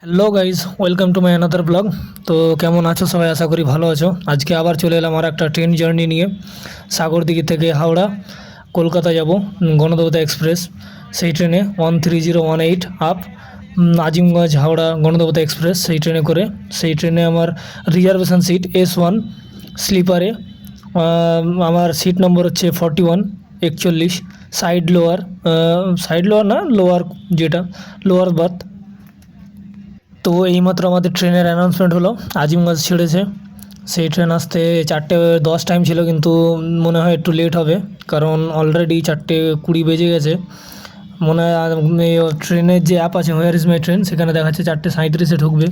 Hello guys, welcome to my another blog. তো কেমন আছো সবাই? আশা করি ভালো আছো। আজকে আবার চলে এলাম আর একটা ট্রেন জার্নি নিয়ে। সাগরদিঘি থেকে হাওড়া কলকাতা যাব, গণদেবতা এক্সপ্রেস। সেই ট্রেনে 13018 আপ আজিমগঞ্জ হাওড়া গণদেবতা এক্সপ্রেস, সেই ট্রেনে করে। সেই ট্রেনে আমার রিজার্ভেশন সিট S1 স্লিপারে। আমার সিট নম্বর হচ্ছে 41 সাইড লোয়ার না লোয়ার, যেটা লোয়ার বার্থ। তো এইমাত্র আমাদের ট্রেনের অ্যানাউন্সমেন্ট হলো, আজিমগঞ্জ ছেড়েছে। সেই ট্রেন আসতে 4:10 টাইম ছিল, কিন্তু মনে হয় একটু লেট হবে, কারণ অলরেডি 4:20 বেজে গেছে। মনে হয় ট্রেনের যে অ্যাপ আছে হোয়ার ইজ মাই ট্রেন, সেখানে দেখাচ্ছে 4:37-এ ঢুকবে।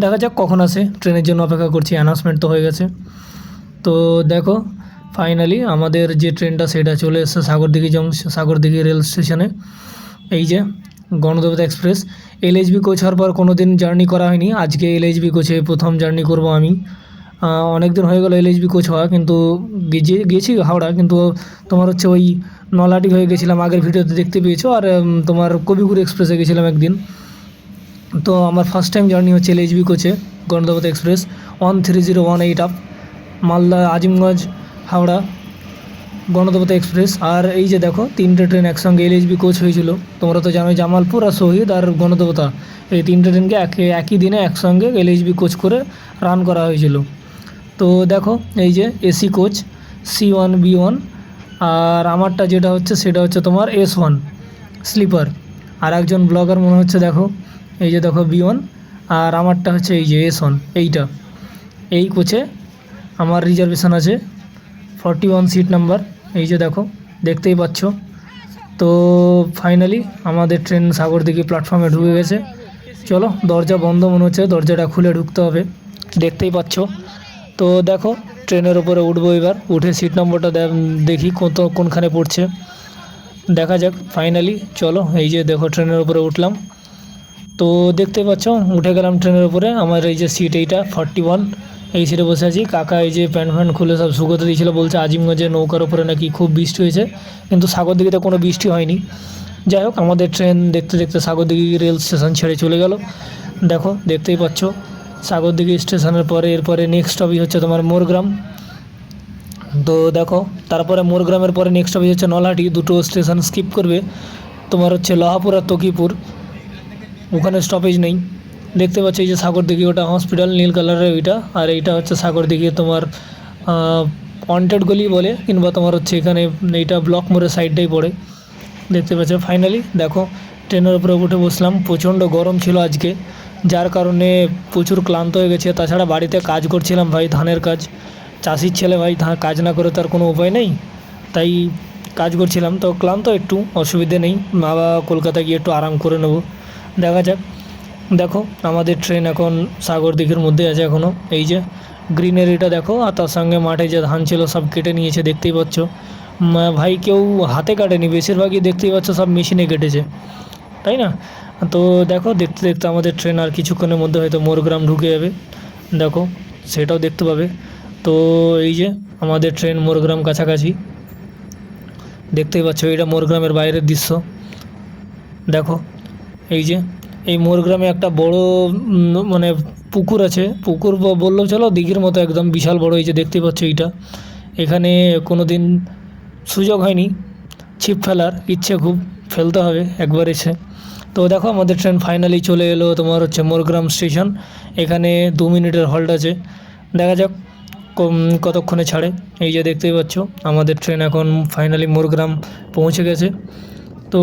দেখা যাক কখন আসে, ট্রেনের জন্য অপেক্ষা করছি। অ্যানাউন্সমেন্ট তো হয়ে গেছে। তো দেখো, ফাইনালি আমাদের যে ট্রেনটা সেটা চলে এসেছে সাগরদিঘি রেল স্টেশনে। এই যে গণদেবতা এক্সপ্রেস। LHB কোচ হওয়ার পর কোনো দিন জার্নি করা হয়নি, আজকে LHB কোচে প্রথম জার্নি করব আমি। অনেক দিন হয়ে গেল LHB কোচ হওয়া, কিন্তু গেছি হাওড়া, কিন্তু তোমার হচ্ছে ওই নলাটি হয়ে গেছিলাম, আগের ভিডিওতে দেখতে পেয়েছো। আর তোমার কবিগুরু এক্সপ্রেসে গেছিলাম একদিন। তো আমার ফার্স্ট টাইম জার্নি হচ্ছে LHB কোচে, Ganadevata express 13018 up Malda Azimganj Howrah Ganadevata express. আর এই যে দেখো, তিনটে ট্রেন একসঙ্গে LHB কোচ হয়েছিল। তোমরা তো জানোই, জামালপুর আর শহীদ আর গণদেবতা, এই তিনটে ট্রেনকে একই দিনে একসঙ্গে LHB কোচ করে রান করা হয়েছিল। তো দেখো, এই যে AC কোচ C1B1, আর আমারটা যেটা হচ্ছে সেটা হচ্ছে তোমার S1 স্লিপার। আর একজন ব্লগার মনে হচ্ছে, দেখো এই যে দেখো B1, আর আমারটা হচ্ছে এই যে S1। এই কোচে আমার রিজার্ভেশন আছে 41 সিট নাম্বার। এই যে দেখো, দেখতেই পাচ্ছ। তো ফাইনালি আমাদের ট্রেন সাগরদিঘি প্ল্যাটফর্মে ঢুকে গেছে। চলো, দরজা বন্ধ মনে হচ্ছে, দরজাটা খুলে ঢুকতে হবে, দেখতেই পাচ্ছ। তো দেখো, ট্রেনের ওপরে উঠবো এবার। উঠে সিট নম্বরটা দেখি কোনখানে পড়ছে, দেখা যাক ফাইনালি। চলো, এই যে দেখো ট্রেনের উপরে উঠলাম। তো দেখতে পাচ্ছ, উঠে গেলাম ট্রেনের উপরে। আমার এই যে সিট, এইটা 41, এই সিটে বসে আছি। কাকা এই যে প্যান্ট ফ্যান্ট খুলে সব শুকোতে দিয়েছিলো, বলছে আজিমগঞ্জের নৌকার ওপরে নাকি খুব বৃষ্টি হয়েছে, কিন্তু সাগরদিঘিতে কোনো বৃষ্টি হয়নি। যাই হোক, আমাদের ট্রেন দেখতে দেখতে সাগরদিঘি রেল স্টেশন ছেড়ে চলে গেল। দেখো, দেখতেই পাচ্ছ সাগরদিঘি স্টেশনের পরে এরপরে নেক্সট স্টপেজ হচ্ছে তোমার মোরগ্রাম। তো দেখো, তারপরে মোরগ্রামের পরে নেক্সট স্টপেজ হচ্ছে নলহাটি। দুটো স্টেশন স্কিপ করবে, তোমার হচ্ছে লহাপুর আর তকিপুর, ওখানে স্টপেজ নেই। দেখতে পাচ্ছ এই যে সাগরদিঘি, ওটা হসপিটাল নীল কালারের ওইটা। আর এইটা হচ্ছে সাগরদিঘি তোমার ওয়ান্টেড গলি বলে, কিংবা তোমার হচ্ছে এখানে এইটা ব্লক মোড়ের সাইডটাই পড়ে। দেখতে পাচ্ছ ফাইনালি। দেখো, ট্রেনের উপরে উঠে বসলাম। প্রচণ্ড গরম ছিল আজকে, যার কারণে প্রচুর ক্লান্ত হয়ে গেছে। তাছাড়া বাড়িতে কাজ করছিলাম ভাই, ধানের কাজ। চাষির ছেলে ভাই, কাজ না করে তার কোনো উপায় নেই, তাই কাজ করছিলাম। তো ক্লান্ত একটু, অসুবিধে নেই, বাবা কলকাতা গিয়ে একটু আরাম করে নেবো, দেখা যাক। দেখো, আমাদের ট্রেন এখন সাগরদিঘির মধ্যে আছে এখনও। এই যে গ্রিনারিটা দেখো, আর তার সঙ্গে মাঠে যে ধান ছিল সব কেটে নিয়েছে, দেখতেই পাচ্ছ। ভাই কেউ হাতে কাটেনি, বেশিরভাগই দেখতেই পাচ্ছ সব মেশিনে কেটেছে, তাই না? তো দেখো, দেখতে দেখতে আমাদের ট্রেন আর কিছুক্ষণের মধ্যে হয়তো মোরগ্রাম ঢুকে যাবে। দেখো, সেটাও দেখতে পাবে। তো এই যে আমাদের ট্রেন মোরগ্রাম কাছাকাছি, দেখতেই পাচ্ছ। এটা মোরগ্রামের বাইরের দৃশ্য। দেখো, এই যে এই মোরগ্রামে একটা বড় মানে পুকুর আছে। পুকুর বললেও চলো, দিঘির মতো একদম বিশাল বড়। এই যে দেখতে পাচ্ছ এইটা, এখানে কোনো দিন সুযোগ হয়নি ছিপ ফেলার, ইচ্ছে খুব, ফেলতে হবে একবার এসে। তো দেখো, আমাদের ট্রেন ফাইনালি চলে এলো তোমার হচ্ছে মোরগ্রাম স্টেশন। এখানে 2 মিনিটের হল্ট আছে, দেখা যাক কতক্ষণে ছাড়ে। এই যে দেখতেই পাচ্ছ, আমাদের ট্রেন এখন ফাইনালি মোরগ্রাম পৌঁছে গেছে। তো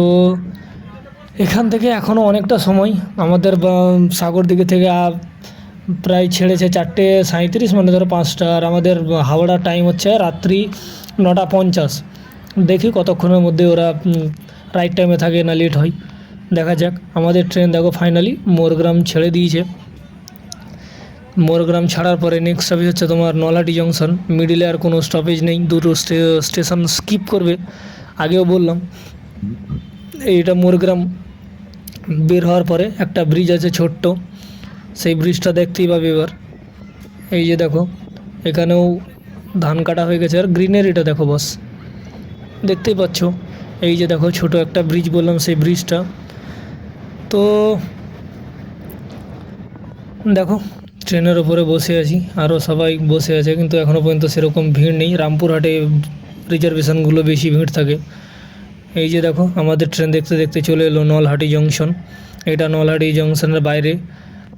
এখান থেকে এখনও অনেকটা সময় আমাদের সাগরদিঘি থেকে প্রায় ছেড়েছে 4:37, মানে ধরো 5টা। আর আমাদের হাওড়া টাইম হচ্ছে রাত্রি 9:50। দেখি কতক্ষণের মধ্যে ওরা রাইট টাইমে থাকে না লেট হয়, দেখা যাক। আমাদের ট্রেন দেখো ফাইনালি মোরগ্রাম ছেড়ে দিয়েছে। মোরগ্রাম ছাড়ার পরে নেক্সট স্টপেজ হচ্ছে তোমার নলহাটি জংশন। মিডিলে আর কোনো স্টপেজ নেই, দুটো স্টেশন স্কিপ করবে, আগেও বললাম। এইটা মোরগ্রাম বের হওয়ার পরে একটা ব্রিজ আছে ছোট্ট, সেই ব্রিজটা দেখতেই পাবে এবার। এই যে দেখো, এখানেও ধান কাটা হয়ে গেছে। আর গ্রিনারিটা দেখো বস, দেখতেই পাচ্ছ। এই যে দেখো, ছোট একটা ব্রিজ বললাম, সেই ব্রিজটা। তো দেখো ট্রেনের ওপরে বসে আছি, আরও সবাই বসে আছে, কিন্তু এখনও পর্যন্ত সেরকম ভিড় নেই। রামপুরহাটে রিজার্ভেশনগুলো বেশি ভিড় থাকে। এই যে দেখো আমাদের ট্রেন দেখতে দেখতে চলে এলো নলহাটি জংশন। এটা নলহাটি জংশনের বাইরে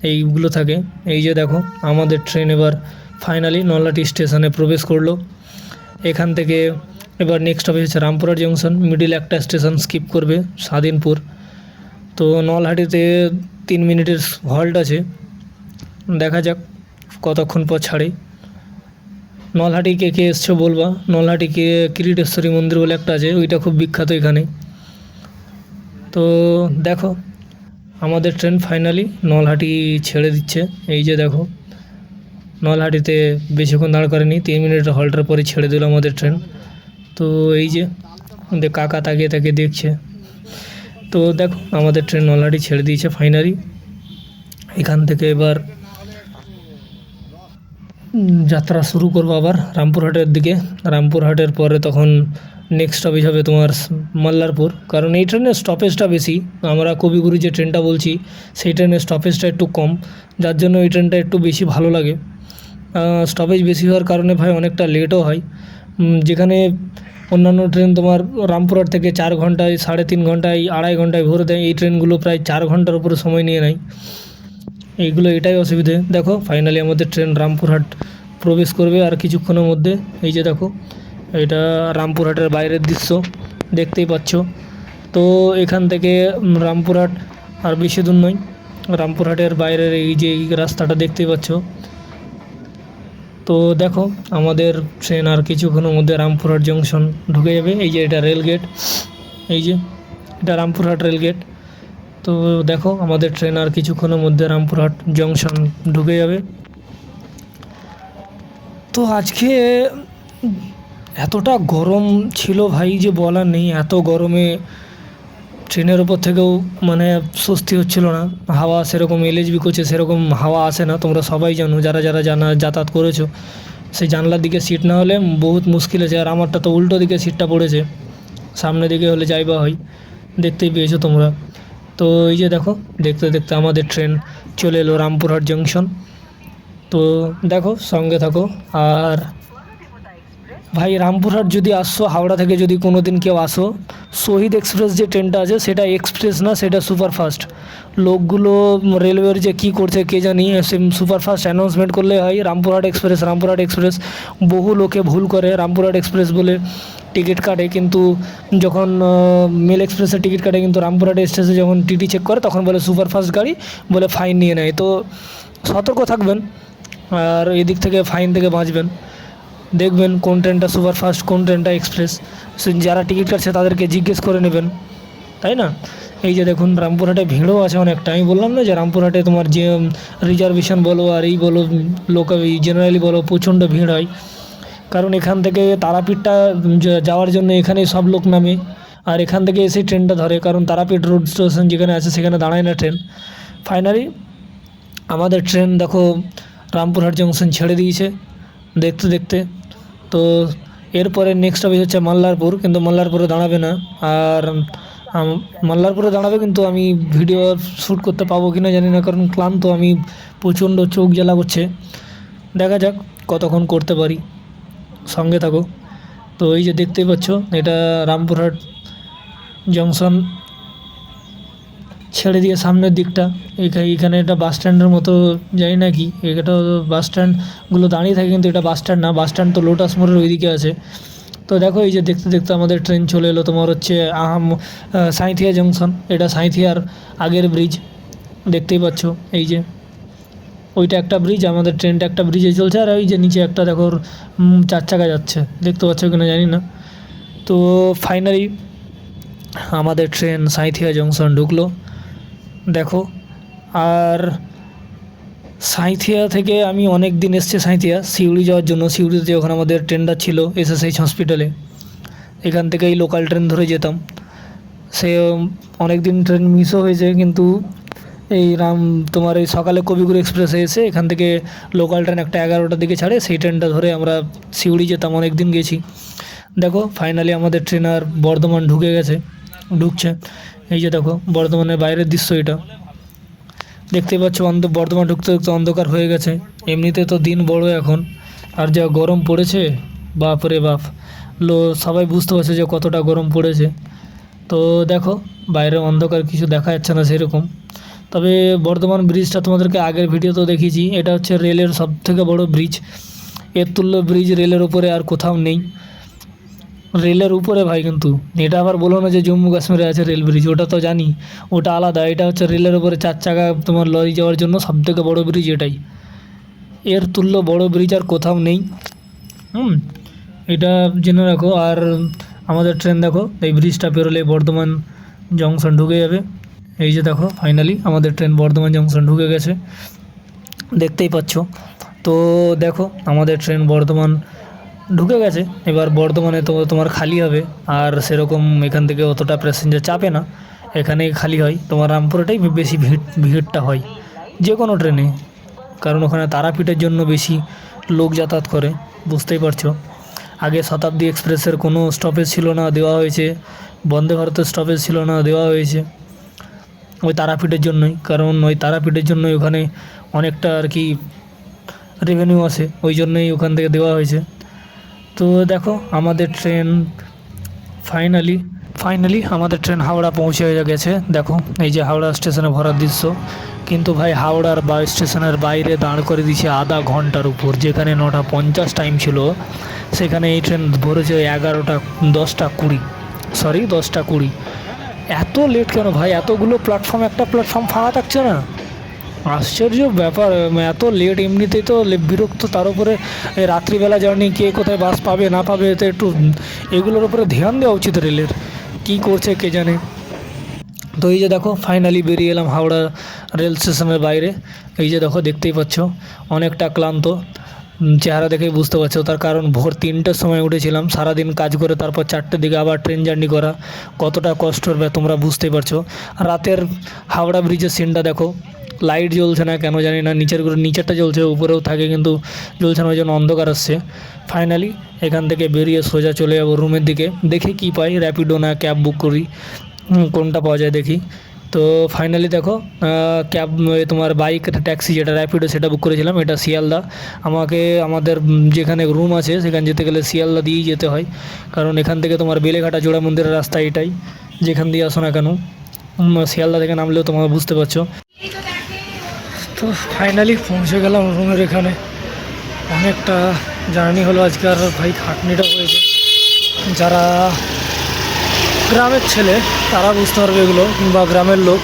এইগুলো থাকে। এই যে দেখো আমাদের ট্রেন এবার ফাইনালি নলহাটি স্টেশনে প্রবেশ করলো। এখান থেকে এবার নেক্সট হবে হচ্ছে রামপুরহাট জংশন, মিডিল একটা স্টেশন স্কিপ করবে স্বাধীনপুর। তো নলহাটিতে 3 মিনিটের হল্ট আছে, দেখা যাক কতক্ষণ পর ছাড়ে। নলহাটি কে কে এসছো বলবা। নলহাটিকে কিরিটেশ্বরী মন্দির বলে একটা আছে, ওইটা খুব বিখ্যাত এখানে। তো দেখো আমাদের ট্রেন ফাইনালি নলহাটি ছেড়ে দিচ্ছে। এই যে দেখো নলহাটিতে বেশিক্ষণ দাঁড় করেনি, 3 মিনিট হল্টের পরে ছেড়ে দিল আমাদের ট্রেন। তো এই যে কাকা তাকিয়ে তাকিয়ে দেখছে। তো দেখো আমাদের ট্রেন নলহাটি ছেড়ে দিয়েছে ফাইনালি। এখান থেকে এবার যাত্রা শুরু করবো আবার রামপুরহাটের দিকে। রামপুরহাটের পরে তখন নেক্সট স্টপেজ হবে তোমার মল্লারপুর, কারণ এই ট্রেনের স্টপেজটা বেশি। আমরা কবিগুরু যে ট্রেনটা বলছি সেই ট্রেনের স্টপেজটা একটু কম, যার জন্য এই ট্রেনটা একটু বেশি ভালো লাগে। স্টপেজ বেশি হওয়ার কারণে ভাই অনেকটা লেটও হয়। যেখানে অন্যান্য ট্রেন তোমার রামপুরহাট থেকে 4 ঘন্টায়, 3.5 ঘন্টায়, 2.5 ঘন্টায় ভরে দেয়, এই ট্রেনগুলো প্রায় 4 ঘন্টার উপরে সময় নিয়ে নেয়। এইগুলো এটাই অসুবিধে। দেখো ফাইনালি আমাদের ট্রেন রামপুরহাট প্রবেশ করবে আর কিছুক্ষণের মধ্যে। এই যে দেখো এটা রামপুরহাটের বাইরের দৃশ্য দেখতেই পাচ্ছ। তো এখান থেকে রামপুরহাট আর বেশি দূর নয়, রামপুরহাটের বাইরের এই যে এই রাস্তাটা দেখতেই পাচ্ছ। তো দেখো আমাদের ট্রেন আর কিছুক্ষণের মধ্যে রামপুরহাট জংশন ঢুকে যাবে। এই যে এটা রেল গেট, এই যে এটা রামপুরহাট রেল গেট। তো দেখো আমাদের ট্রেন আর কিছুক্ষণের মধ্যে রামপুরহাট জংশন ঢুকে যাবে। তো আজকে এতটা গরম ছিল ভাই যে বলার নেই। এত গরমে ট্রেনের ওপর থেকেও মানে স্বস্তি হচ্ছিল না। হাওয়া সেরকম এলএচবি কোচে সেরকম হাওয়া আসে না, তোমরা সবাই জানো, যারা যারা যাতায়াত করেছো। সেই জানলার দিকে সিট না হলে বহুত মুশকিল আছে। আর আমারটা তো উল্টো দিকে সিটটা পড়েছে, সামনের দিকে হলে যাই বা হয়, দেখতেই পেয়েছো তোমরা। তো এই যে দেখো দেখতে দেখতে আমাদের ট্রেন চলে এলো রামপুরহাট জংশন। তো দেখো সঙ্গে থাকো। আর ভাই রামপুরহাট যদি আসছো, হাওড়া থেকে যদি কোনো দিন কেউ আসো, শহীদ এক্সপ্রেস যে ট্রেনটা আছে সেটা এক্সপ্রেস না, সেটা সুপারফাস্ট। লোকগুলো রেলওয়ের যে কী করছে কে জানি, সে সুপারফাস্ট অ্যানাউন্সমেন্ট করলে হয় রামপুরহাট এক্সপ্রেস, রামপুরহাট এক্সপ্রেস। বহু লোকে ভুল করে রামপুরহাট এক্সপ্রেস বলে টিকিট কাটে, কিন্তু যখন মেল এক্সপ্রেসের টিকিট কাটে, কিন্তু রামপুরহাট এক্সপ্রেসে যখন টিটি চেক করে তখন বলে সুপারফাস্ট গাড়ি, বলে ফাইন নিয়ে নেয়। তো সতর্ক থাকবেন আর এদিক থেকে ফাইন থেকে বাঁচবেন। দেখবেন কোন ট্রেনটা সুপারফাস্ট, কোন ট্রেনটা এক্সপ্রেস, যারা টিকিট কাটছে তাদেরকে জিজ্ঞেস করে নেবেন, তাই না? এই যে দেখুন রামপুরহাটে ভিড়ও আছে অনেকটা। আমি বললাম না যে রামপুরহাটে তোমার যে রিজার্ভেশন বলো আর এই বলো, লোকাল জেনারেলি বলো, প্রচণ্ড ভিড় হয়। কারণ এখান থেকে তারাপীঠটা যাওয়ার জন্য এখানেই সব লোক নামে, আর এখান থেকে এসে ট্রেনটা ধরে, কারণ তারাপীঠ রোড স্টেশন যেখানে আছে সেখানে দাঁড়ায় না ট্রেন। ফাইনালি আমাদের ট্রেন দেখো রামপুরহাট জংশন ছেড়ে দিয়েছে দেখতে দেখতে। তো এরপরে নেক্সট হবে হচ্ছে মল্লারপুর, কিন্তু মল্লারপুরে দাঁড়াবে না। আর মল্লারপুরে দাঁড়াবে, কিন্তু আমি ভিডিও শ্যুট করতে পাবো কি না জানি না, কারণ ক্লান্ত আমি, প্রচণ্ড চোখ জ্বালা করছে। দেখা যাক কতক্ষণ করতে পারি, সঙ্গে থাকো। তো এই যে দেখতেই পাচ্ছ এটা রামপুরহাট জংশন ছেড়ে দিয়ে সামনের দিকটা এইখানে একটা বাস স্ট্যান্ডের মতো, জানি না কি এটা, বাস স্ট্যান্ডগুলো দাঁড়িয়ে থাকে, কিন্তু এটা বাস স্ট্যান্ড না। বাস স্ট্যান্ড তো লোটাস মোড়ের ওইদিকে আছে। তো দেখো এই যে দেখতে দেখতে আমাদের ট্রেন চলে এলো তোমার হচ্ছে সাঁইথিয়া জংশন। এটা সাঁইথিয়ার আগের ব্রিজ দেখতেই পাচ্ছ। এই যে ওইটা একটা ব্রিজ, আমাদের ট্রেনটা একটা ব্রিজে চলছে, আর ওই যে নিচে একটা দেখো 4 চাকা যাচ্ছে, দেখতে পাচ্ছ কিনা জানি না। তো ফাইনালি আমাদের ট্রেন সাঁইথিয়া জংশন ঢুকলো দেখো। আর সাঁইথিয়া থেকে আমি অনেক দিন এসেছি সাঁইথিয়া সিউড়ি যাওয়ার জন্য। সিউড়িতে যখন আমাদের ট্রেনটা ছিল এসএসএইচ হসপিটালে, এখান থেকেই লোকাল ট্রেন ধরে যেতাম। সে অনেক দিন ট্রেন মিসও হয়েছে, কিন্তু এই তোমার এই সকালে কবিগুরু এক্সপ্রেসে এসে এখান থেকে লোকাল ট্রেন একটা 11টার দিকে ছাড়ে, সেই ট্রেনটা ধরে আমরা সিউড়ি যেতাম, অনেক দিন গেছি। দেখো ফাইনালি আমাদের ট্রেন আর বর্ধমান ঢুকছে। এই যে দেখো বর্ধমানের বাইরের দৃশ্য এটা। দেখতেই পাচ্ছ বর্ধমান ঢুকতে ঢুকতে অন্ধকার হয়ে গেছে। এমনিতে তো দিন বড় এখন, আর যা গরম পড়েছে বাপ রে বাপ। সবাই বুঝতে পারছে যে কতটা গরম পড়েছে। তো দেখো বাইরে অন্ধকার, কিছু দেখা যাচ্ছে না সেরকম। তবে বর্ধমান ব্রিজটা তোমাদেরকে আগের ভিডিওতেও দেখিয়েছি, এটা হচ্ছে রেলের সবথেকে বড় ব্রিজ। এর তুল্য ব্রিজ রেলের উপরে আর কোথাও নেই। রেলের উপরে ভাই, কিন্তু এটা আবার বলো না যে জম্মু কাশ্মীরে আছে রেল ব্রিজ, ওটা তো জানি, ওটা আলাদা। এটা হচ্ছে রেলের উপরে 4 চাকা তোমার লরি যাওয়ার জন্য সবথেকে বড় ব্রিজ এটাই। এর তুল্য বড় ব্রিজ আর কোথাও নেই। এটা জেনে রাখো। আর আমাদের ট্রেন দেখো, এই ব্রিজটা পেরোলে বর্ধমান জংশন ঢুকে যাবে। এই যে দেখো ফাইনালি আমাদের ট্রেন বর্ধমান জংশন ঢুকে গেছে, দেখতেই পাচ্ছ। তো দেখো আমাদের ট্রেন বর্ধমান ঢুকে গেছে। এবার বর্ধমানে তো তোমার খালি হবে, আর সেরকম এখান থেকে অতটা প্যাসেঞ্জার চাপে না, এখানে খালি হয়। তোমার রামপুরটাই বেশি ভিড়টা হয় যে কোনো ট্রেনে, কারণ ওখানে তারাপীঠের জন্য বেশি লোক যাতায়াত করে, বুঝতেই পারছো। আগে শতাব্দী এক্সপ্রেসের কোনো স্টপেজ ছিল না, দেওয়া হয়েছে। বন্দে ভারতের স্টপেজ ছিল না, দেওয়া হয়েছে ওই তারাপীঠের জন্যই। কারণ ওই তারাপীঠের জন্যই ওখানে অনেকটা আর কি রেভিনিউ আসে, ওই জন্যই ওখান থেকে দেওয়া হয়েছে। তো দেখো আমাদের ট্রেন ফাইনালি আমাদের ট্রেন হাওড়া পৌঁছে গেছে। দেখো এই যে হাওড়া স্টেশনে ভরার দৃশ্য। কিন্তু ভাই হাওড়ার স্টেশনের বাইরে দাঁড় করে দিয়েছে আধা ঘন্টার উপর, যেখানে 9:50 টাইম ছিল, সেখানে এই ট্রেন ভরেছে 10:20। এত লেট কেন ভাই? এতগুলো প্ল্যাটফর্ম, একটা প্ল্যাটফর্ম ফাঁকা থাকছে না? আশ্চর্য ব্যাপার। এত লেট, এমনিতেই তো বিরক্ত, তার উপরে রাত্রিবেলা জার্নি, কে কোথায় বাস পাবে না পাবে, তো একটু এগুলোর উপরে ধ্যান দেওয়া উচিত রেলের। কী করছে কে জানে। তো এই যে দেখো ফাইনালি বেরিয়ে এলাম হাওড়া রেল স্টেশনের বাইরে। এই যে দেখো দেখতেই পাচ্ছ অনেকটা ক্লান্ত, চেহারা দেখেই বুঝতে পারছো। তার কারণ ভোর 3টের সময় উঠেছিলাম, সারাদিন কাজ করে তারপর 4টের দিকে আবার ট্রেন জার্নি করা, কতটা কষ্ট হবে তোমরা বুঝতেই পারছো। রাতের হাওড়া ব্রিজের সিনটা দেখো, লাইট জ্বলছে না কেন জানি না, নিচেরটা জ্বলছে, উপরেও থাকে কিন্তু জ্বলছে না, ওই জন্য অন্ধকার আসছে। ফাইনালি এখান থেকে বেরিয়ে সোজা চলে যাবো রুমের দিকে, দেখি কি পাই, র্যাপিডো না ক্যাব বুক করি, কোনটা পাওয়া যায় দেখি। তো ফাইনালি দেখো ক্যাব, তোমার বাইক ট্যাক্সি যেটা র্যাপিডো সেটা বুক করেছিলাম। এটা শিয়ালদা, আমাকে আমাদের যেখানে রুম আছে সেখানে যেতে গেলে শিয়ালদা দিয়েই যেতে হয়, কারণ এখান থেকে তোমার বেলেঘাটা জোড়া মন্দিরের রাস্তা এটাই, যেখান দিয়ে আসো না কেন। শিয়ালদা থেকে নামলেও তোমরা বুঝতে পারছো। তো ফাইনালি পৌঁছে গেলাম রুমের এখানে। অনেকটা জার্নি হলো আজকে, আর ভাই খাটনিটা হয়েছে। যারা গ্রামের ছেলে তারা বুঝতে পারবে এগুলো, কিংবা গ্রামের লোক,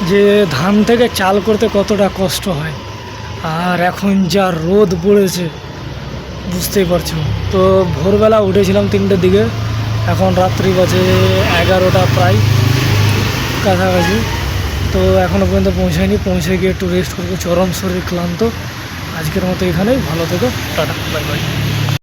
যে ধান থেকে চাল করতে কতটা কষ্ট হয়। আর এখন যা রোদ পড়েছে বুঝতেই পারছো। তো ভোরবেলা উঠেছিলাম 3টের দিকে, এখন রাত্রি বাজে 11টা প্রায় কাছাকাছি। তো এখনও পর্যন্ত পৌঁছে গিয়ে একটু রেস্ট করবো, চরম শরীর ক্লান্ত। আজকের মতো এখানেই, ভালো থেকো, টাটা, বাই বাই।